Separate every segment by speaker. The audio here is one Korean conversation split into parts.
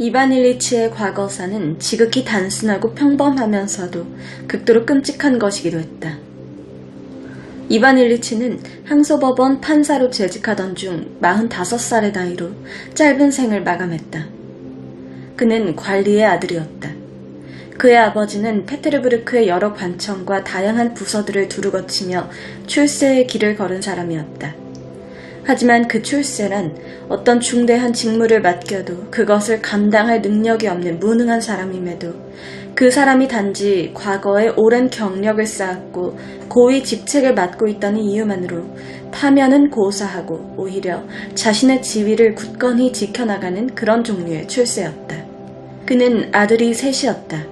Speaker 1: 이반 일리치의 과거사는 지극히 단순하고 평범하면서도 극도로 끔찍한 것이기도 했다. 이반 일리치는 항소법원 판사로 재직하던 중 45살의 나이로 짧은 생을 마감했다. 그는 관리의 아들이었다. 그의 아버지는 페테르부르크의 여러 관청과 다양한 부서들을 두루 거치며 출세의 길을 걸은 사람이었다. 하지만 그 출세란 어떤 중대한 직무를 맡겨도 그것을 감당할 능력이 없는 무능한 사람임에도 그 사람이 단지 과거에 오랜 경력을 쌓았고 고위 직책을 맡고 있다는 이유만으로 파면은 고사하고 오히려 자신의 지위를 굳건히 지켜나가는 그런 종류의 출세였다. 그는 아들이 셋이었다.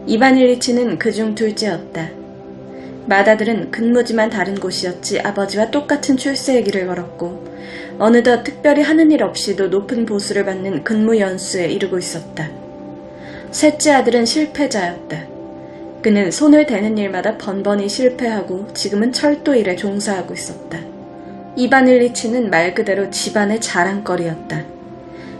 Speaker 1: 이반 일리치는 그중 둘째였다. 맏아들은 근무지만 다른 곳이었지 아버지와 똑같은 출세의 길을 걸었고 어느덧 특별히 하는 일 없이도 높은 보수를 받는 근무 연수에 이르고 있었다. 셋째 아들은 실패자였다. 그는 손을 대는 일마다 번번이 실패하고 지금은 철도 일에 종사하고 있었다. 이반 일리치는 말 그대로 집안의 자랑거리였다.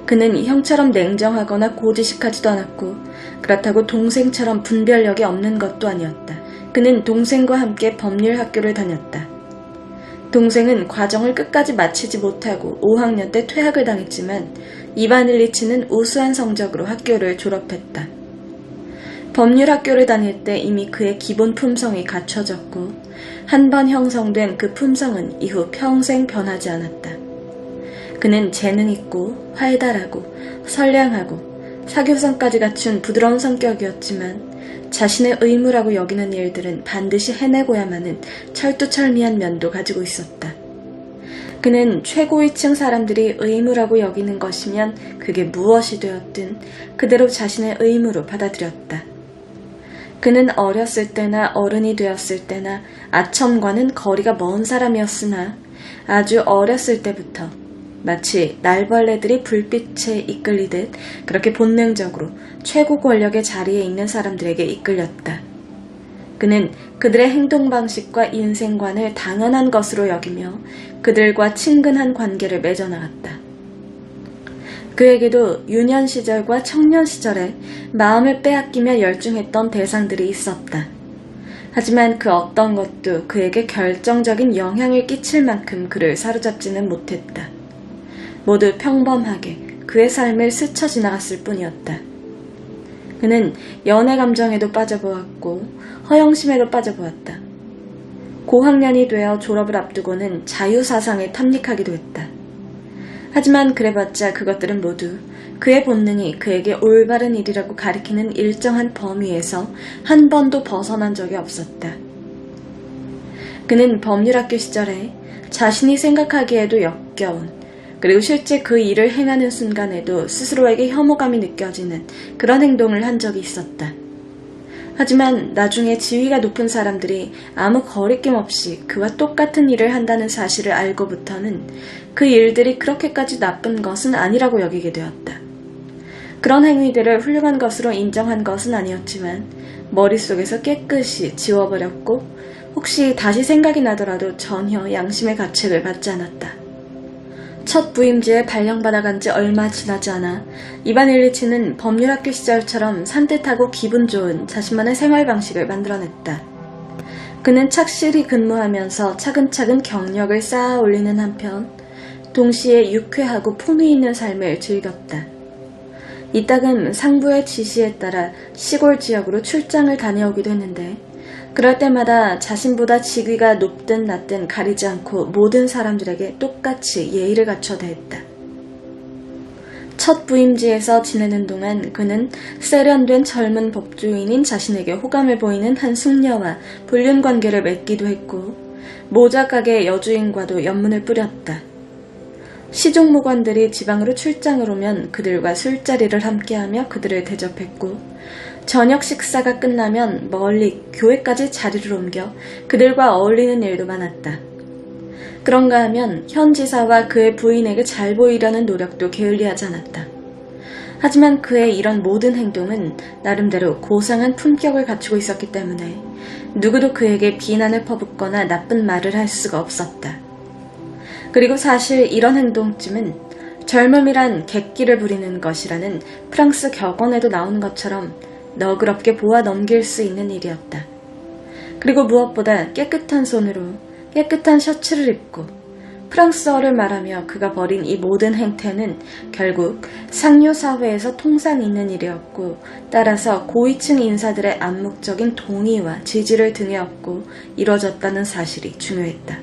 Speaker 1: 그는 형처럼 냉정하거나 고지식하지도 않았고 그렇다고 동생처럼 분별력이 없는 것도 아니었다. 그는 동생과 함께 법률학교를 다녔다. 동생은 과정을 끝까지 마치지 못하고 5학년 때 퇴학을 당했지만 이반 일리치는 우수한 성적으로 학교를 졸업했다. 법률학교를 다닐 때 이미 그의 기본 품성이 갖춰졌고 한 번 형성된 그 품성은 이후 평생 변하지 않았다. 그는 재능 있고 활달하고 선량하고 사교성까지 갖춘 부드러운 성격이었지만 자신의 의무라고 여기는 일들은 반드시 해내고야만 하는 철두철미한 면도 가지고 있었다. 그는 최고위층 사람들이 의무라고 여기는 것이면 그게 무엇이 되었든 그대로 자신의 의무로 받아들였다. 그는 어렸을 때나 어른이 되었을 때나 아첨과는 거리가 먼 사람이었으나 아주 어렸을 때부터 마치 날벌레들이 불빛에 이끌리듯 그렇게 본능적으로 최고 권력의 자리에 있는 사람들에게 이끌렸다. 그는 그들의 행동 방식과 인생관을 당연한 것으로 여기며 그들과 친근한 관계를 맺어나갔다. 그에게도 유년 시절과 청년 시절에 마음을 빼앗기며 열중했던 대상들이 있었다. 하지만 그 어떤 것도 그에게 결정적인 영향을 끼칠 만큼 그를 사로잡지는 못했다. 모두 평범하게 그의 삶을 스쳐 지나갔을 뿐이었다. 그는 연애 감정에도 빠져보았고 허영심에도 빠져보았다. 고학년이 되어 졸업을 앞두고는 자유사상에 탐닉하기도 했다. 하지만 그래봤자 그것들은 모두 그의 본능이 그에게 올바른 일이라고 가리키는 일정한 범위에서 한 번도 벗어난 적이 없었다. 그는 법률학교 시절에 자신이 생각하기에도 역겨운 그리고 실제 그 일을 행하는 순간에도 스스로에게 혐오감이 느껴지는 그런 행동을 한 적이 있었다. 하지만 나중에 지위가 높은 사람들이 아무 거리낌 없이 그와 똑같은 일을 한다는 사실을 알고부터는 그 일들이 그렇게까지 나쁜 것은 아니라고 여기게 되었다. 그런 행위들을 훌륭한 것으로 인정한 것은 아니었지만 머릿속에서 깨끗이 지워버렸고 혹시 다시 생각이 나더라도 전혀 양심의 가책을 받지 않았다. 첫 부임지에 발령받아간 지 얼마 지나지 않아 이반 일리치는 법률학교 시절처럼 산뜻하고 기분 좋은 자신만의 생활 방식을 만들어냈다. 그는 착실히 근무하면서 차근차근 경력을 쌓아 올리는 한편 동시에 유쾌하고 품위 있는 삶을 즐겼다. 이따금 상부의 지시에 따라 시골 지역으로 출장을 다녀오기도 했는데 그럴 때마다 자신보다 직위가 높든 낮든 가리지 않고 모든 사람들에게 똑같이 예의를 갖춰 대했다. 첫 부임지에서 지내는 동안 그는 세련된 젊은 법조인인 자신에게 호감을 보이는 한 숙녀와 불륜관계를 맺기도 했고 모자가게 여주인과도 연문을 뿌렸다. 시종무관들이 지방으로 출장을 오면 그들과 술자리를 함께하며 그들을 대접했고 저녁 식사가 끝나면 멀리 교회까지 자리를 옮겨 그들과 어울리는 일도 많았다. 그런가 하면 현 지사와 그의 부인에게 잘 보이려는 노력도 게을리하지 않았다. 하지만 그의 이런 모든 행동은 나름대로 고상한 품격을 갖추고 있었기 때문에 누구도 그에게 비난을 퍼붓거나 나쁜 말을 할 수가 없었다. 그리고 사실 이런 행동쯤은 젊음이란 객기를 부리는 것이라는 프랑스 격언에도 나오는 것처럼 너그럽게 보아 넘길 수 있는 일이었다. 그리고 무엇보다 깨끗한 손으로 깨끗한 셔츠를 입고 프랑스어를 말하며 그가 벌인 이 모든 행태는 결국 상류 사회에서 통상 있는 일이었고, 따라서 고위층 인사들의 암묵적인 동의와 지지를 등에 업고 이뤄졌다는 사실이 중요했다.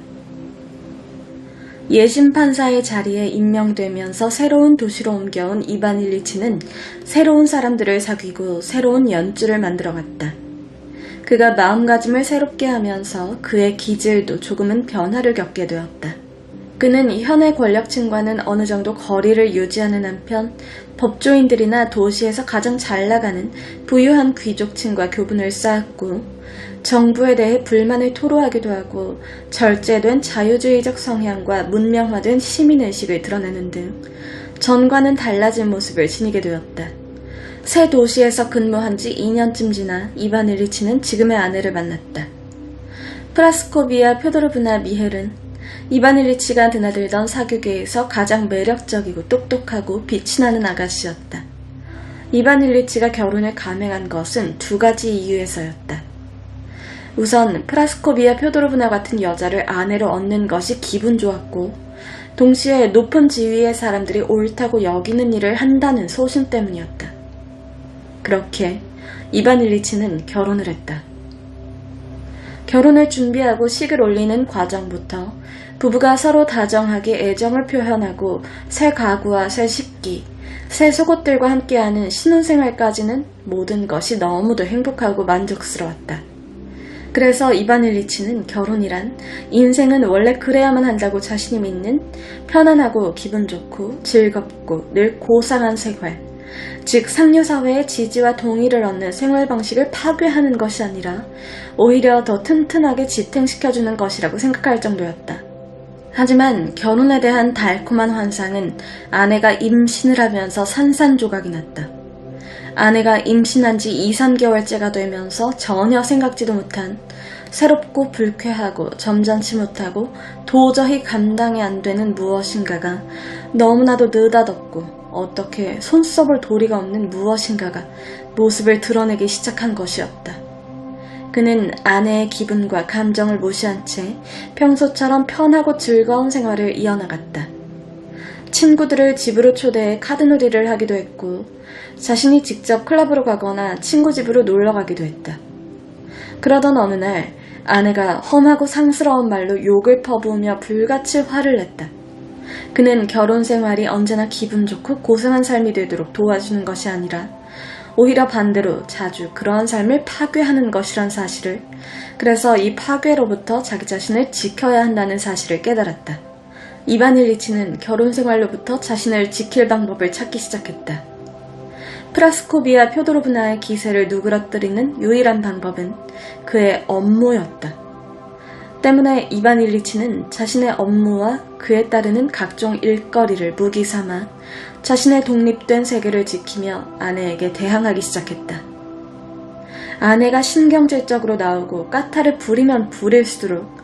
Speaker 1: 예심 판사의 자리에 임명되면서 새로운 도시로 옮겨온 이반 일리치는 새로운 사람들을 사귀고 새로운 연주를 만들어갔다. 그가 마음가짐을 새롭게 하면서 그의 기질도 조금은 변화를 겪게 되었다. 그는 현의 권력층과는 어느 정도 거리를 유지하는 한편 법조인들이나 도시에서 가장 잘 나가는 부유한 귀족층과 교분을 쌓았고, 정부에 대해 불만을 토로하기도 하고 절제된 자유주의적 성향과 문명화된 시민의식을 드러내는 등 전과는 달라진 모습을 지니게 되었다. 새 도시에서 근무한 지 2년쯤 지나 이반 일리치는 지금의 아내를 만났다. 프라스코비아 표도르브나 미헬은 이반 일리치가 드나들던 사교계에서 가장 매력적이고 똑똑하고 빛이 나는 아가씨였다. 이반 일리치가 결혼을 감행한 것은 두 가지 이유에서였다. 우선 프라스코비아 표도르브나 같은 여자를 아내로 얻는 것이 기분 좋았고, 동시에 높은 지위의 사람들이 옳다고 여기는 일을 한다는 소신 때문이었다. 그렇게 이반 일리치는 결혼을 했다. 결혼을 준비하고 식을 올리는 과정부터 부부가 서로 다정하게 애정을 표현하고 새 가구와 새 식기, 새 속옷들과 함께하는 신혼생활까지는 모든 것이 너무도 행복하고 만족스러웠다. 그래서 이반 일리치는 결혼이란 인생은 원래 그래야만 한다고 자신이 믿는 편안하고 기분 좋고 즐겁고 늘 고상한 생활, 즉 상류사회의 지지와 동의를 얻는 생활 방식을 파괴하는 것이 아니라 오히려 더 튼튼하게 지탱시켜주는 것이라고 생각할 정도였다. 하지만 결혼에 대한 달콤한 환상은 아내가 임신을 하면서 산산조각이 났다. 아내가 임신한 지 2, 3개월째가 되면서 전혀 생각지도 못한 새롭고 불쾌하고 점잖지 못하고 도저히 감당이 안 되는 무엇인가가, 너무나도 느닷없고 어떻게 손써볼 도리가 없는 무엇인가가 모습을 드러내기 시작한 것이었다. 그는 아내의 기분과 감정을 무시한 채 평소처럼 편하고 즐거운 생활을 이어나갔다. 친구들을 집으로 초대해 카드놀이를 하기도 했고, 자신이 직접 클럽으로 가거나 친구 집으로 놀러 가기도 했다. 그러던 어느 날 아내가 험하고 상스러운 말로 욕을 퍼부으며 불같이 화를 냈다. 그는 결혼 생활이 언제나 기분 좋고 고상한 삶이 되도록 도와주는 것이 아니라 오히려 반대로 자주 그러한 삶을 파괴하는 것이란 사실을, 그래서 이 파괴로부터 자기 자신을 지켜야 한다는 사실을 깨달았다. 이반 일리치는 결혼 생활로부터 자신을 지킬 방법을 찾기 시작했다. 프라스코비아 표도로브나의 기세를 누그러뜨리는 유일한 방법은 그의 업무였다. 때문에 이반 일리치는 자신의 업무와 그에 따르는 각종 일거리를 무기 삼아 자신의 독립된 세계를 지키며 아내에게 대항하기 시작했다. 아내가 신경질적으로 나오고 까탈을 부리면 부릴수록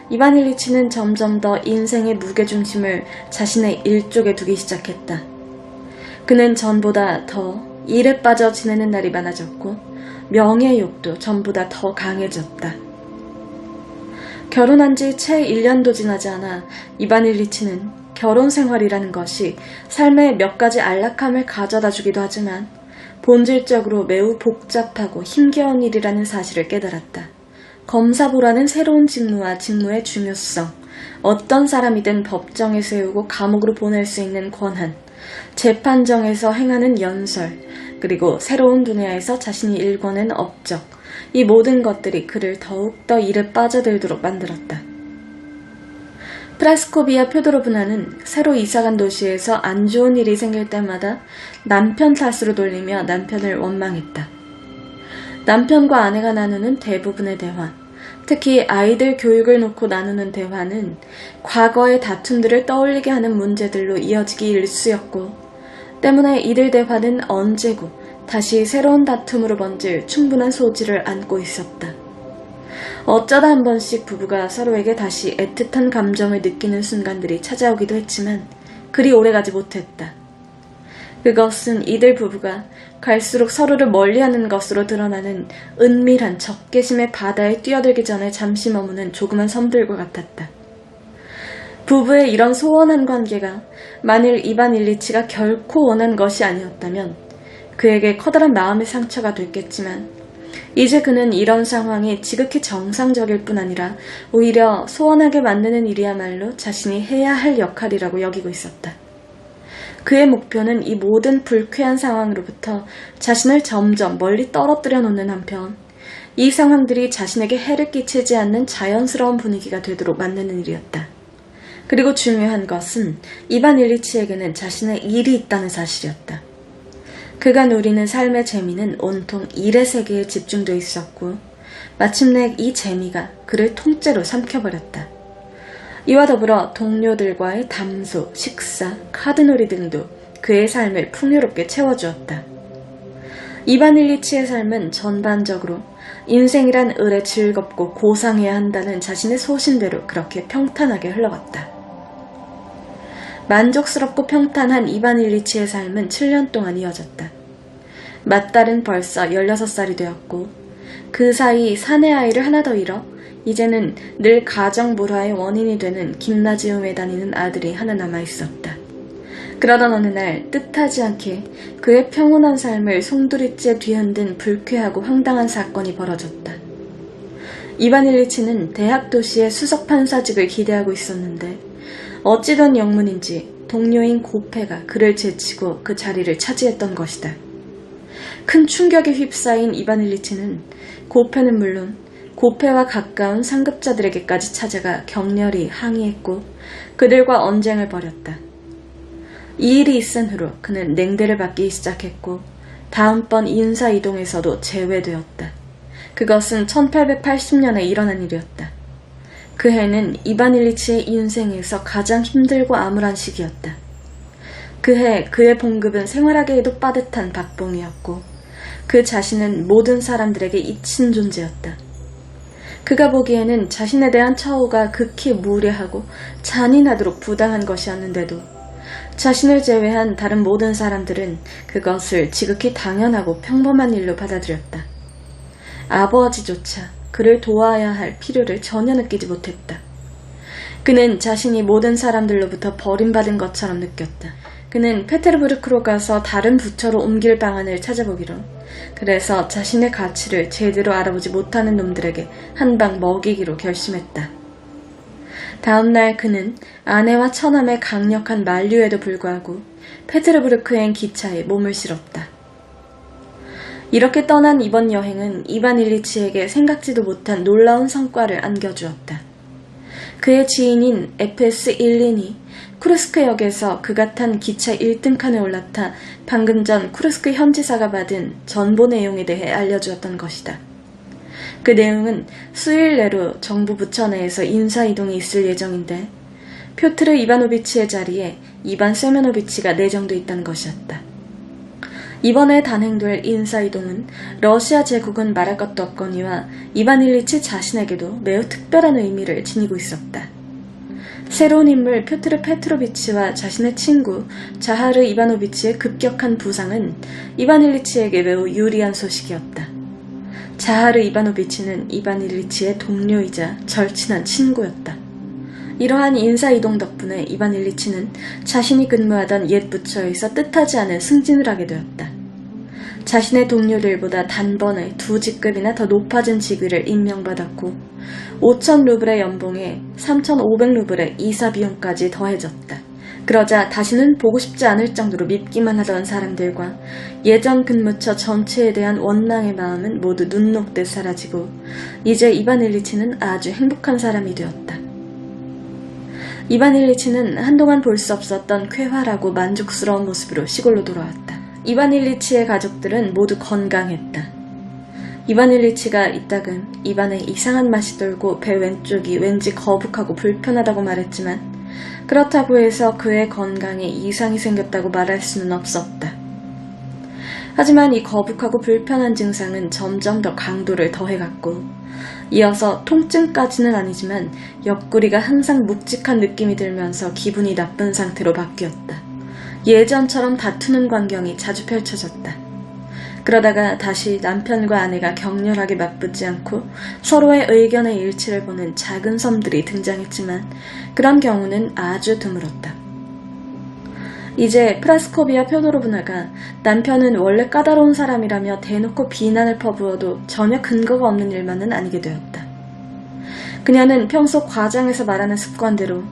Speaker 1: 이반 일리치는 점점 더 인생의 무게중심을 자신의 일 쪽에 두기 시작했다. 그는 전보다 더 일에 빠져 지내는 날이 많아졌고 명예욕도 전보다 더 강해졌다. 결혼한 지 채 1년도 지나지 않아 이반 일리치는 결혼 생활이라는 것이 삶의 몇 가지 안락함을 가져다 주기도 하지만 본질적으로 매우 복잡하고 힘겨운 일이라는 사실을 깨달았다. 검사부라는 새로운 직무와 직무의 중요성, 어떤 사람이든 법정에 세우고 감옥으로 보낼 수 있는 권한, 재판정에서 행하는 연설, 그리고 새로운 분야에서 자신이 일궈낸 업적, 이 모든 것들이 그를 더욱더 일에 빠져들도록 만들었다. 프라스코비아 표도로브나는 새로 이사간 도시에서 안 좋은 일이 생길 때마다 남편 탓으로 돌리며 남편을 원망했다. 남편과 아내가 나누는 대부분의 대화, 특히 아이들 교육을 놓고 나누는 대화는 과거의 다툼들을 떠올리게 하는 문제들로 이어지기 일쑤였고, 때문에 이들 대화는 언제고 다시 새로운 다툼으로 번질 충분한 소지를 안고 있었다. 어쩌다 한 번씩 부부가 서로에게 다시 애틋한 감정을 느끼는 순간들이 찾아오기도 했지만 그리 오래가지 못했다. 그것은 이들 부부가 갈수록 서로를 멀리하는 것으로 드러나는 은밀한 적개심의 바다에 뛰어들기 전에 잠시 머무는 조그만 섬들과 같았다. 부부의 이런 소원한 관계가 만일 이반 일리치가 결코 원한 것이 아니었다면 그에게 커다란 마음의 상처가 됐겠지만 이제 그는 이런 상황이 지극히 정상적일 뿐 아니라 오히려 소원하게 만드는 일이야말로 자신이 해야 할 역할이라고 여기고 있었다. 그의 목표는 이 모든 불쾌한 상황으로부터 자신을 점점 멀리 떨어뜨려 놓는 한편 이 상황들이 자신에게 해를 끼치지 않는 자연스러운 분위기가 되도록 만드는 일이었다. 그리고 중요한 것은 이반 일리치에게는 자신의 일이 있다는 사실이었다. 그가 누리는 삶의 재미는 온통 일의 세계에 집중돼 있었고 마침내 이 재미가 그를 통째로 삼켜버렸다. 이와 더불어 동료들과의 담소, 식사, 카드놀이 등도 그의 삶을 풍요롭게 채워주었다. 이반 일리치의 삶은 전반적으로 인생이란 을에 즐겁고 고상해야 한다는 자신의 소신대로 그렇게 평탄하게 흘러갔다. 만족스럽고 평탄한 이반 일리치의 삶은 7년 동안 이어졌다. 맏딸은 벌써 16살이 되었고 그 사이 사내 아이를 하나 더 잃어 이제는 늘 가정 불화의 원인이 되는 김나지움에 다니는 아들이 하나 남아있었다. 그러던 어느 날 뜻하지 않게 그의 평온한 삶을 송두리째 뒤흔든 불쾌하고 황당한 사건이 벌어졌다. 이반 일리치는 대학 도시의 수석 판사직을 기대하고 있었는데 어찌된 영문인지 동료인 고페가 그를 제치고 그 자리를 차지했던 것이다. 큰 충격에 휩싸인 이반 일리치는 고페는 물론 고페와 가까운 상급자들에게까지 찾아가 격렬히 항의했고 그들과 언쟁을 벌였다. 이 일이 있은 후로 그는 냉대를 받기 시작했고 다음번 인사이동에서도 제외되었다. 그것은 1880년에 일어난 일이었다. 그 해는 이반 일리치의 인생에서 가장 힘들고 암울한 시기였다. 그해 그의 봉급은 생활하기에도 빠듯한 박봉이었고 그 자신은 모든 사람들에게 잊힌 존재였다. 그가 보기에는 자신에 대한 처우가 극히 무례하고 잔인하도록 부당한 것이었는데도 자신을 제외한 다른 모든 사람들은 그것을 지극히 당연하고 평범한 일로 받아들였다. 아버지조차 그를 도와야 할 필요를 전혀 느끼지 못했다. 그는 자신이 모든 사람들로부터 버림받은 것처럼 느꼈다. 그는 페테르부르크로 가서 다른 부처로 옮길 방안을 찾아보기로 그래서 자신의 가치를 제대로 알아보지 못하는 놈들에게 한 방 먹이기로 결심했다. 다음날 그는 아내와 처남의 강력한 만류에도 불구하고 페테르부르크행 기차에 몸을 실었다. 이렇게 떠난 이번 여행은 이반 일리치에게 생각지도 못한 놀라운 성과를 안겨주었다. 그의 지인인 FS 일린이 쿠르스크역에서 그가 탄 기차 1등 칸에 올라타 방금 전 쿠르스크 현지사가 받은 전보 내용에 대해 알려주었던 것이다. 그 내용은 수일 내로 정부 부처 내에서 인사이동이 있을 예정인데 표트르 이바노비치의 자리에 이반 세메노비치가 내정돼 있다는 것이었다. 이번에 단행될 인사이동은 러시아 제국은 말할 것도 없거니와 이반 일리치 자신에게도 매우 특별한 의미를 지니고 있었다. 새로운 인물 표트르 페트로비치와 자신의 친구 자하르 이바노비치의 급격한 부상은 이반 일리치에게 매우 유리한 소식이었다. 자하르 이바노비치는 이반 일리치의 동료이자 절친한 친구였다. 이러한 인사이동 덕분에 이반 일리치는 자신이 근무하던 옛 부처에서 뜻하지 않은 승진을 하게 되었다. 자신의 동료들보다 단번에 2직급이나 더 높아진 직위를 임명받았고 5,000루블의 연봉에 3,500루블의 이사 비용까지 더해졌다. 그러자 다시는 보고 싶지 않을 정도로 밉기만 하던 사람들과 예전 근무처 전체에 대한 원망의 마음은 모두 눈 녹듯 사라지고 이제 이반 일리치는 아주 행복한 사람이 되었다. 이반 일리치는 한동안 볼 수 없었던 쾌활하고 만족스러운 모습으로 시골로 돌아왔다. 이반 일리치의 가족들은 모두 건강했다. 이반 일리치가 이따금 입안에 이상한 맛이 돌고 배 왼쪽이 왠지 거북하고 불편하다고 말했지만 그렇다고 해서 그의 건강에 이상이 생겼다고 말할 수는 없었다. 하지만 이 거북하고 불편한 증상은 점점 더 강도를 더해갔고 이어서 통증까지는 아니지만 옆구리가 항상 묵직한 느낌이 들면서 기분이 나쁜 상태로 바뀌었다. 예전처럼 다투는 광경이 자주 펼쳐졌다. 그러다가 다시 남편과 아내가 격렬하게 맞붙지 않고 서로의 의견의 일치를 보는 작은 섬들이 등장했지만 그런 경우는 아주 드물었다. 이제 프라스코비아 표도로브나가 남편은 원래 까다로운 사람이라며 대놓고 비난을 퍼부어도 전혀 근거가 없는 일만은 아니게 되었다. 그녀는 평소 과장해서 말하는 습관대로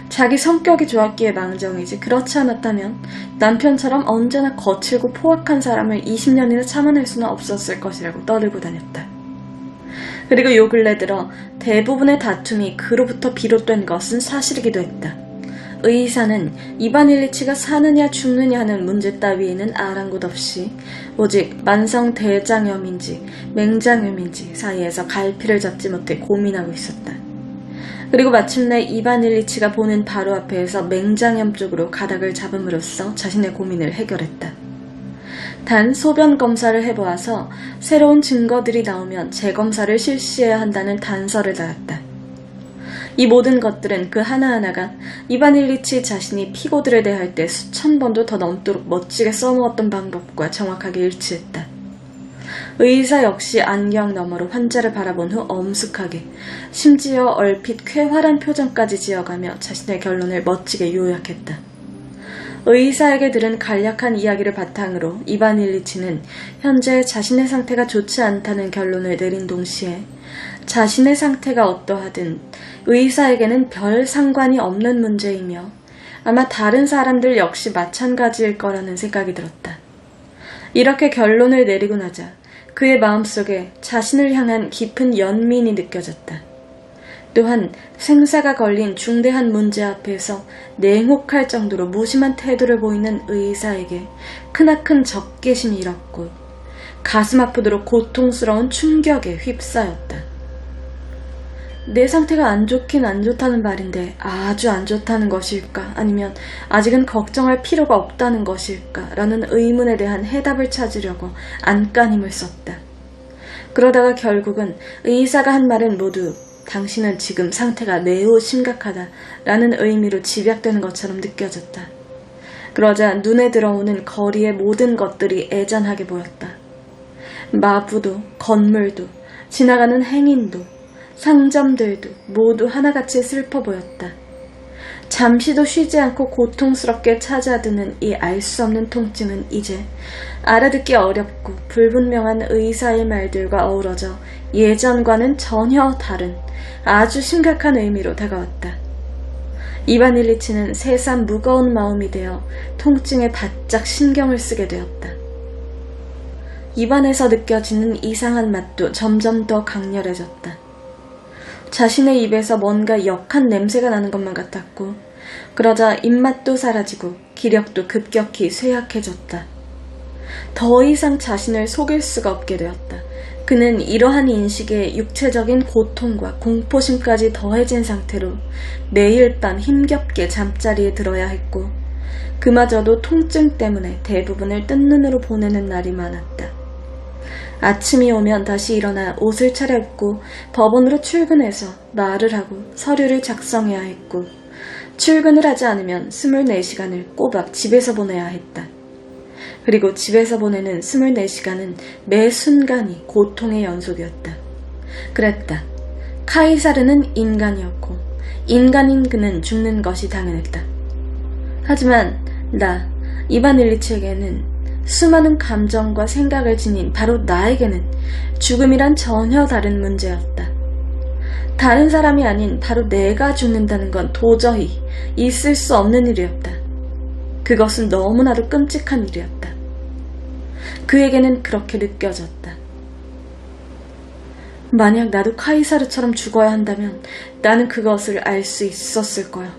Speaker 1: 자기 성격이 좋았기에 망정이지 그렇지 않았다면 남편처럼 언제나 거칠고 포악한 사람을 20년이나 참아낼 수는 없었을 것이라고 떠들고 다녔다. 그리고 요 근래 들어 대부분의 다툼이 그로부터 비롯된 것은 사실이기도 했다. 의사는 이반 일리치가 사느냐 죽느냐 하는 문제 따위에는 아랑곳 없이 오직 만성 대장염인지 맹장염인지 사이에서 갈피를 잡지 못해 고민하고 있었다. 그리고 마침내 이반 일리치가 보는 바로 앞에서 맹장염 쪽으로 가닥을 잡음으로써 자신의 고민을 해결했다. 단 소변 검사를 해보아서 새로운 증거들이 나오면 재검사를 실시해야 한다는 단서를 달았다. 이 모든 것들은 그 하나하나가 이반 일리치 자신이 피고들에 대할 때 수천 번도 더 넘도록 멋지게 써놓았던 방법과 정확하게 일치했다. 의사 역시 안경 너머로 환자를 바라본 후 엄숙하게 심지어 얼핏 쾌활한 표정까지 지어가며 자신의 결론을 멋지게 요약했다. 의사에게 들은 간략한 이야기를 바탕으로 이반 일리치는 현재 자신의 상태가 좋지 않다는 결론을 내린 동시에 자신의 상태가 어떠하든 의사에게는 별 상관이 없는 문제이며 아마 다른 사람들 역시 마찬가지일 거라는 생각이 들었다. 이렇게 결론을 내리고 나자 그의 마음속에 자신을 향한 깊은 연민이 느껴졌다. 또한 생사가 걸린 중대한 문제 앞에서 냉혹할 정도로 무심한 태도를 보이는 의사에게 크나큰 적개심이 일었고 가슴 아프도록 고통스러운 충격에 휩싸였다. 내 상태가 안 좋긴 안 좋다는 말인데 아주 안 좋다는 것일까 아니면 아직은 걱정할 필요가 없다는 것일까 라는 의문에 대한 해답을 찾으려고 안간힘을 썼다. 그러다가 결국은 의사가 한 말은 모두 당신은 지금 상태가 매우 심각하다 라는 의미로 집약되는 것처럼 느껴졌다. 그러자 눈에 들어오는 거리의 모든 것들이 애잔하게 보였다. 마부도 건물도 지나가는 행인도 상점들도 모두 하나같이 슬퍼 보였다. 잠시도 쉬지 않고 고통스럽게 찾아드는 이 알 수 없는 통증은 이제 알아듣기 어렵고 불분명한 의사의 말들과 어우러져 예전과는 전혀 다른 아주 심각한 의미로 다가왔다. 이반 일리치는 새삼 무거운 마음이 되어 통증에 바짝 신경을 쓰게 되었다. 입안에서 느껴지는 이상한 맛도 점점 더 강렬해졌다. 자신의 입에서 뭔가 역한 냄새가 나는 것만 같았고 그러자 입맛도 사라지고 기력도 급격히 쇠약해졌다. 더 이상 자신을 속일 수가 없게 되었다. 그는 이러한 인식에 육체적인 고통과 공포심까지 더해진 상태로 매일 밤 힘겹게 잠자리에 들어야 했고 그마저도 통증 때문에 대부분을 뜬 눈으로 보내는 날이 많았다. 아침이 오면 다시 일어나 옷을 차려입고 법원으로 출근해서 말을 하고 서류를 작성해야 했고 출근을 하지 않으면 24시간을 꼬박 집에서 보내야 했다. 그리고 집에서 보내는 24시간은 매 순간이 고통의 연속이었다. 그랬다. 카이사르는 인간이었고 인간인 그는 죽는 것이 당연했다. 하지만 나 이반 일리치에게는 수많은 감정과 생각을 지닌 바로 나에게는 죽음이란 전혀 다른 문제였다. 다른 사람이 아닌 바로 내가 죽는다는 건 도저히 있을 수 없는 일이었다. 그것은 너무나도 끔찍한 일이었다. 그에게는 그렇게 느껴졌다. 만약 나도 카이사르처럼 죽어야 한다면 나는 그것을 알 수 있었을 거야.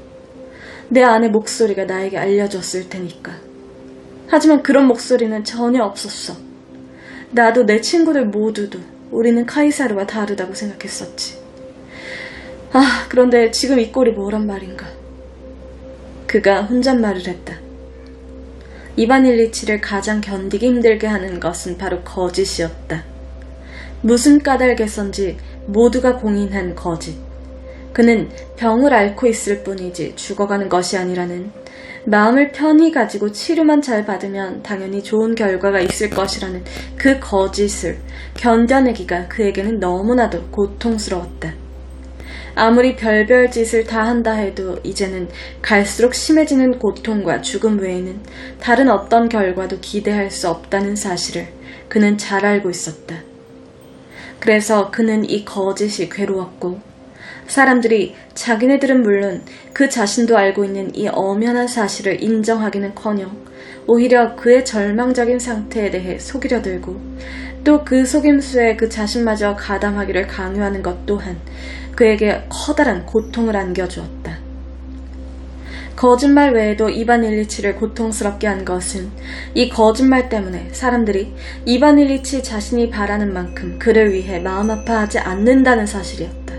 Speaker 1: 내 안의 목소리가 나에게 알려줬을 테니까. 하지만 그런 목소리는 전혀 없었어. 나도 내 친구들 모두도 우리는 카이사르와 다르다고 생각했었지. 그런데 지금 이 꼴이 뭐란 말인가. 그가 혼잣말을 했다. 이반 일리치를 가장 견디기 힘들게 하는 것은 바로 거짓이었다. 무슨 까닭에선지 모두가 공인한 거짓. 그는 병을 앓고 있을 뿐이지 죽어가는 것이 아니라는, 마음을 편히 가지고 치료만 잘 받으면 당연히 좋은 결과가 있을 것이라는 그 거짓을 견뎌내기가 그에게는 너무나도 고통스러웠다. 아무리 별별 짓을 다 한다 해도 이제는 갈수록 심해지는 고통과 죽음 외에는 다른 어떤 결과도 기대할 수 없다는 사실을 그는 잘 알고 있었다. 그래서 그는 이 거짓이 괴로웠고, 사람들이 자기네들은 물론 그 자신도 알고 있는 이 엄연한 사실을 인정하기는커녕 오히려 그의 절망적인 상태에 대해 속이려 들고, 또 그 속임수에 그 자신마저 가담하기를 강요하는 것 또한 그에게 커다란 고통을 안겨주었다. 거짓말 외에도 이반 일리치를 고통스럽게 한 것은 이 거짓말 때문에 사람들이 이반 일리치 자신이 바라는 만큼 그를 위해 마음 아파하지 않는다는 사실이었다.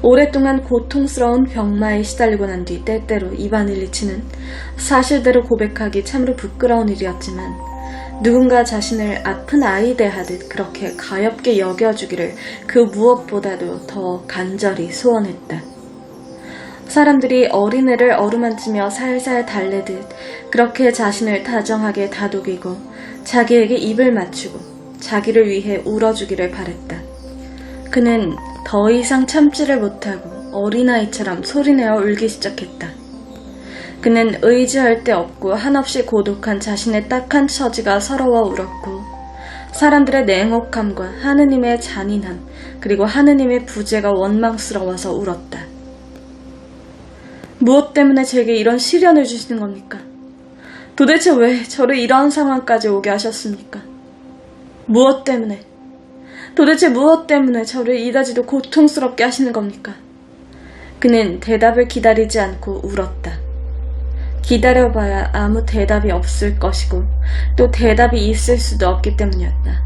Speaker 1: 오랫동안 고통스러운 병마에 시달리고 난 뒤 때때로 이반 일리치는 사실대로 고백하기 참으로 부끄러운 일이었지만, 누군가 자신을 아픈 아이 대하듯 그렇게 가엾게 여겨주기를 그 무엇보다도 더 간절히 소원했다. 사람들이 어린애를 어루만지며 살살 달래듯 그렇게 자신을 다정하게 다독이고 자기에게 입을 맞추고 자기를 위해 울어주기를 바랬다. 그는 더 이상 참지를 못하고 어린아이처럼 소리내어 울기 시작했다. 그는 의지할 데 없고 한없이 고독한 자신의 딱한 처지가 서러워 울었고, 사람들의 냉혹함과 하느님의 잔인함, 그리고 하느님의 부재가 원망스러워서 울었다. 무엇 때문에 제게 이런 시련을 주시는 겁니까? 도대체 왜 저를 이런 상황까지 오게 하셨습니까? 무엇 때문에? 도대체 무엇 때문에 저를 이다지도 고통스럽게 하시는 겁니까? 그는 대답을 기다리지 않고 울었다. 기다려봐야 아무 대답이 없을 것이고 또 대답이 있을 수도 없기 때문이었다.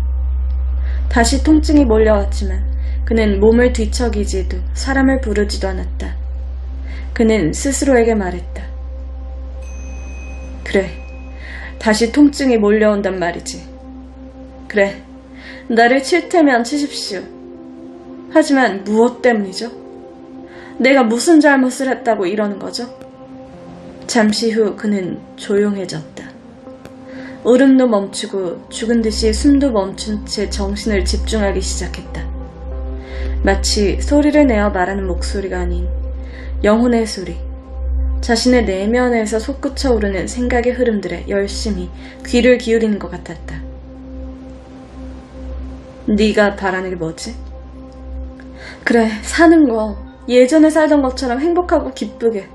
Speaker 1: 다시 통증이 몰려왔지만 그는 몸을 뒤척이지도 사람을 부르지도 않았다. 그는 스스로에게 말했다. 그래, 다시 통증이 몰려온단 말이지. 그래, 나를 칠 테면 치십시오. 하지만 무엇 때문이죠? 내가 무슨 잘못을 했다고 이러는 거죠? 잠시 후 그는 조용해졌다. 울음도 멈추고 죽은 듯이 숨도 멈춘 채 정신을 집중하기 시작했다. 마치 소리를 내어 말하는 목소리가 아닌 영혼의 소리, 자신의 내면에서 솟구쳐 오르는 생각의 흐름들에 열심히 귀를 기울이는 것 같았다. 네가 바라는 게 뭐지? 그래, 사는 거 예전에 살던 것처럼 행복하고 기쁘게.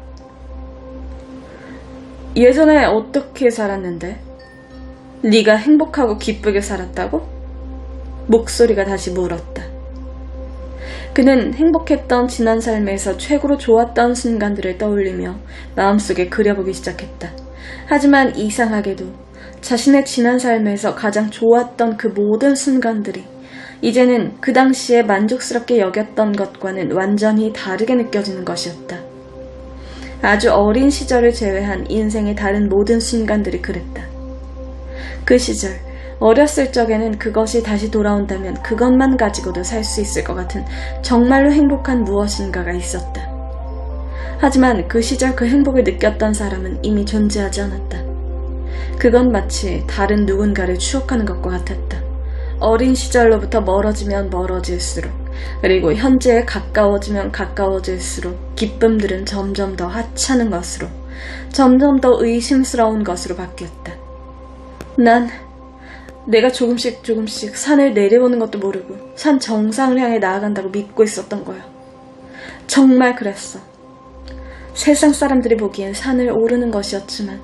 Speaker 1: 예전에 어떻게 살았는데? 네가 행복하고 기쁘게 살았다고? 목소리가 다시 물었다. 그는 행복했던 지난 삶에서 최고로 좋았던 순간들을 떠올리며 마음속에 그려보기 시작했다. 하지만 이상하게도 자신의 지난 삶에서 가장 좋았던 그 모든 순간들이 이제는 그 당시에 만족스럽게 여겼던 것과는 완전히 다르게 느껴지는 것이었다. 아주 어린 시절을 제외한 인생의 다른 모든 순간들이 그랬다. 그 시절, 어렸을 적에는 그것이 다시 돌아온다면 그것만 가지고도 살 수 있을 것 같은 정말로 행복한 무엇인가가 있었다. 하지만 그 시절 그 행복을 느꼈던 사람은 이미 존재하지 않았다. 그건 마치 다른 누군가를 추억하는 것과 같았다. 어린 시절로부터 멀어지면 멀어질수록, 그리고 현재에 가까워지면 가까워질수록 기쁨들은 점점 더 하찮은 것으로, 점점 더 의심스러운 것으로 바뀌었다. 난 내가 조금씩 산을 내려오는 것도 모르고 산 정상을 향해 나아간다고 믿고 있었던 거야. 정말 그랬어. 세상 사람들이 보기엔 산을 오르는 것이었지만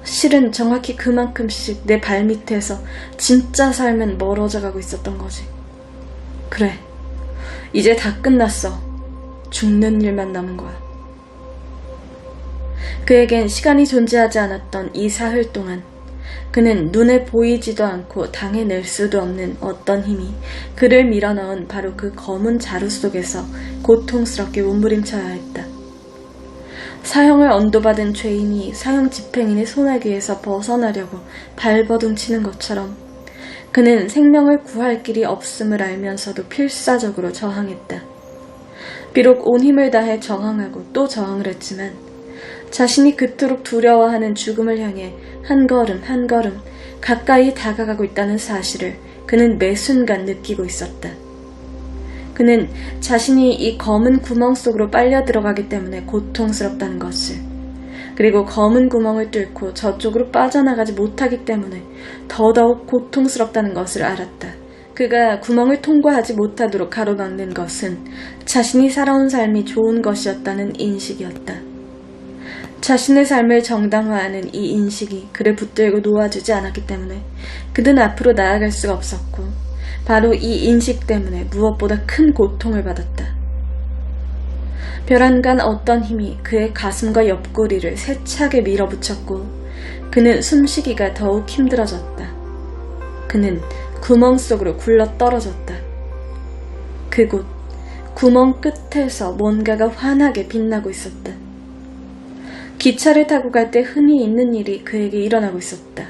Speaker 1: 실은 정확히 그만큼씩 내 발밑에서 진짜 삶은 멀어져 가고 있었던 거지. 그래, 이제 다 끝났어. 죽는 일만 남은 거야. 그에겐 시간이 존재하지 않았던 이 사흘 동안 그는 눈에 보이지도 않고 당해낼 수도 없는 어떤 힘이 그를 밀어넣은 바로 그 검은 자루 속에서 고통스럽게 몸부림쳐야 했다. 사형을 언도받은 죄인이 사형 집행인의 소나기에서 벗어나려고 발버둥 치는 것처럼 그는 생명을 구할 길이 없음을 알면서도 필사적으로 저항했다. 비록 온 힘을 다해 저항하고 또 저항을 했지만 자신이 그토록 두려워하는 죽음을 향해 한 걸음 한 걸음 가까이 다가가고 있다는 사실을 그는 매 순간 느끼고 있었다. 그는 자신이 이 검은 구멍 속으로 빨려 들어가기 때문에 고통스럽다는 것을, 그리고 검은 구멍을 뚫고 저쪽으로 빠져나가지 못하기 때문에 더더욱 고통스럽다는 것을 알았다. 그가 구멍을 통과하지 못하도록 가로막는 것은 자신이 살아온 삶이 좋은 것이었다는 인식이었다. 자신의 삶을 정당화하는 이 인식이 그를 붙들고 놓아주지 않았기 때문에 그는 앞으로 나아갈 수가 없었고, 바로 이 인식 때문에 무엇보다 큰 고통을 받았다. 벼랑간 어떤 힘이 그의 가슴과 옆구리를 세차게 밀어붙였고 그는 숨쉬기가 더욱 힘들어졌다. 그는 구멍 속으로 굴러 떨어졌다. 그곳 구멍 끝에서 뭔가가 환하게 빛나고 있었다. 기차를 타고 갈 때 흔히 있는 일이 그에게 일어나고 있었다.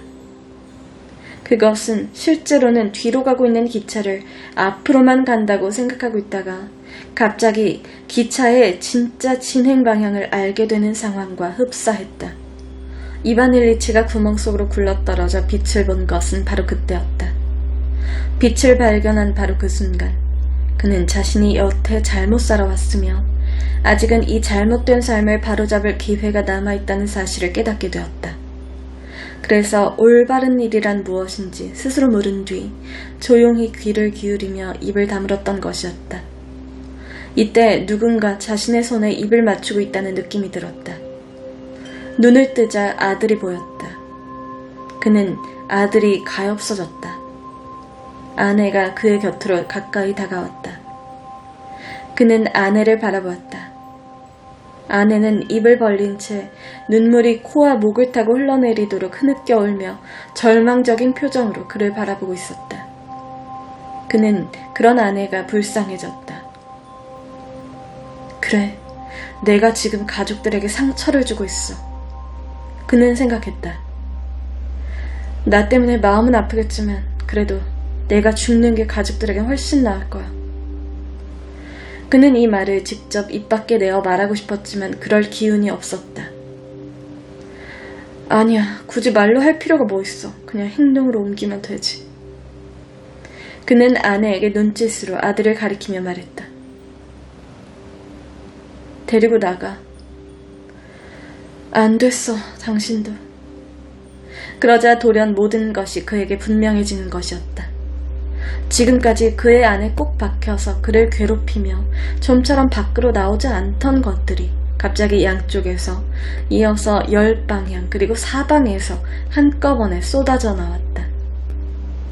Speaker 1: 그것은 실제로는 뒤로 가고 있는 기차를 앞으로만 간다고 생각하고 있다가 갑자기 기차의 진짜 진행 방향을 알게 되는 상황과 흡사했다. 이반 일리치가 구멍 속으로 굴러떨어져 빛을 본 것은 바로 그때였다. 빛을 발견한 바로 그 순간 그는 자신이 여태 잘못 살아왔으며 아직은 이 잘못된 삶을 바로잡을 기회가 남아있다는 사실을 깨닫게 되었다. 그래서 올바른 일이란 무엇인지 스스로 물은 뒤 조용히 귀를 기울이며 입을 다물었던 것이었다. 이때 누군가 자신의 손에 입을 맞추고 있다는 느낌이 들었다. 눈을 뜨자 아들이 보였다. 그는 아들이 가엾어졌다. 아내가 그의 곁으로 가까이 다가왔다. 그는 아내를 바라보았다. 아내는 입을 벌린 채 눈물이 코와 목을 타고 흘러내리도록 흐느껴 울며 절망적인 표정으로 그를 바라보고 있었다. 그는 그런 아내가 불쌍해졌다. 그래, 내가 지금 가족들에게 상처를 주고 있어. 그는 생각했다. 나 때문에 마음은 아프겠지만 그래도 내가 죽는 게 가족들에겐 훨씬 나을 거야. 그는 이 말을 직접 입 밖에 내어 말하고 싶었지만 그럴 기운이 없었다. 아니야, 굳이 말로 할 필요가 뭐 있어. 그냥 행동으로 옮기면 되지. 그는 아내에게 눈짓으로 아들을 가리키며 말했다. 데리고 나가. 안 됐어, 당신도. 그러자 돌연 모든 것이 그에게 분명해지는 것이었다. 지금까지 그의 안에 꼭 박혀서 그를 괴롭히며 좀처럼 밖으로 나오지 않던 것들이 갑자기 양쪽에서 이어서 10방향 그리고 사방에서 한꺼번에 쏟아져 나왔다.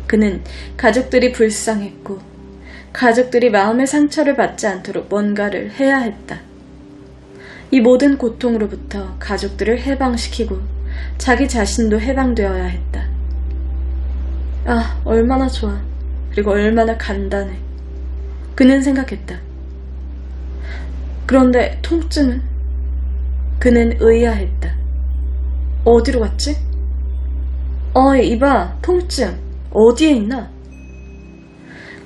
Speaker 1: 그는 가족들이 불쌍했고 가족들이 마음의 상처를 받지 않도록 뭔가를 해야 했다. 이 모든 고통으로부터 가족들을 해방시키고 자기 자신도 해방되어야 했다. 아, 얼마나 좋아. 그리고 얼마나 간단해. 그는 생각했다. 그런데 통증은? 그는 의아했다. 어디로 갔지? 이봐, 통증. 어디에 있나?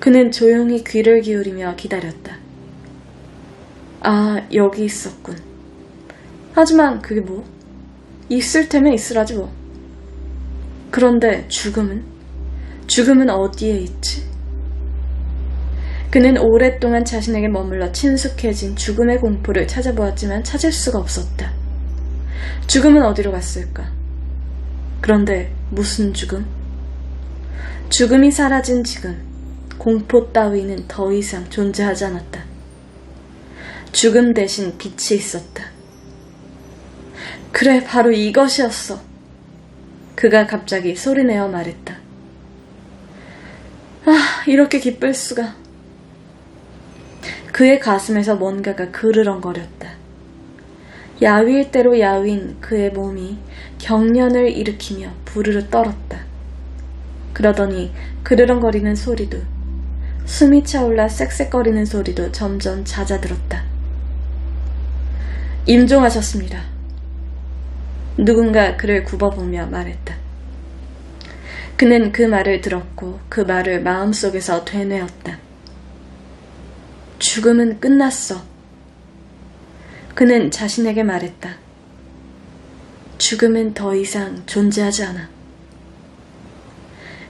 Speaker 1: 그는 조용히 귀를 기울이며 기다렸다. 아, 여기 있었군. 하지만 그게 뭐? 있을 테면 있으라지 뭐. 그런데 죽음은? 죽음은 어디에 있지? 그는 오랫동안 자신에게 머물러 친숙해진 죽음의 공포를 찾아보았지만 찾을 수가 없었다. 죽음은 어디로 갔을까? 그런데 무슨 죽음? 죽음이 사라진 지금 공포 따위는 더 이상 존재하지 않았다. 죽음 대신 빛이 있었다. 그래, 바로 이것이었어. 그가 갑자기 소리내어 말했다. 아, 이렇게 기쁠 수가. 그의 가슴에서 뭔가가 그르렁거렸다. 야위일 대로 야위인 그의 몸이 경련을 일으키며 부르르 떨었다. 그러더니 그르렁거리는 소리도, 숨이 차올라 쌕쌕거리는 소리도 점점 잦아들었다. 임종하셨습니다. 누군가 그를 굽어보며 말했다. 그는 그 말을 들었고 그 말을 마음속에서 되뇌었다. 죽음은 끝났어. 그는 자신에게 말했다. 죽음은 더 이상 존재하지 않아.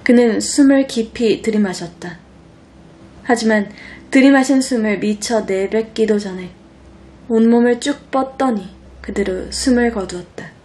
Speaker 1: 그는 숨을 깊이 들이마셨다. 하지만 들이마신 숨을 미처 내뱉기도 전에 온몸을 쭉 뻗더니 그대로 숨을 거두었다.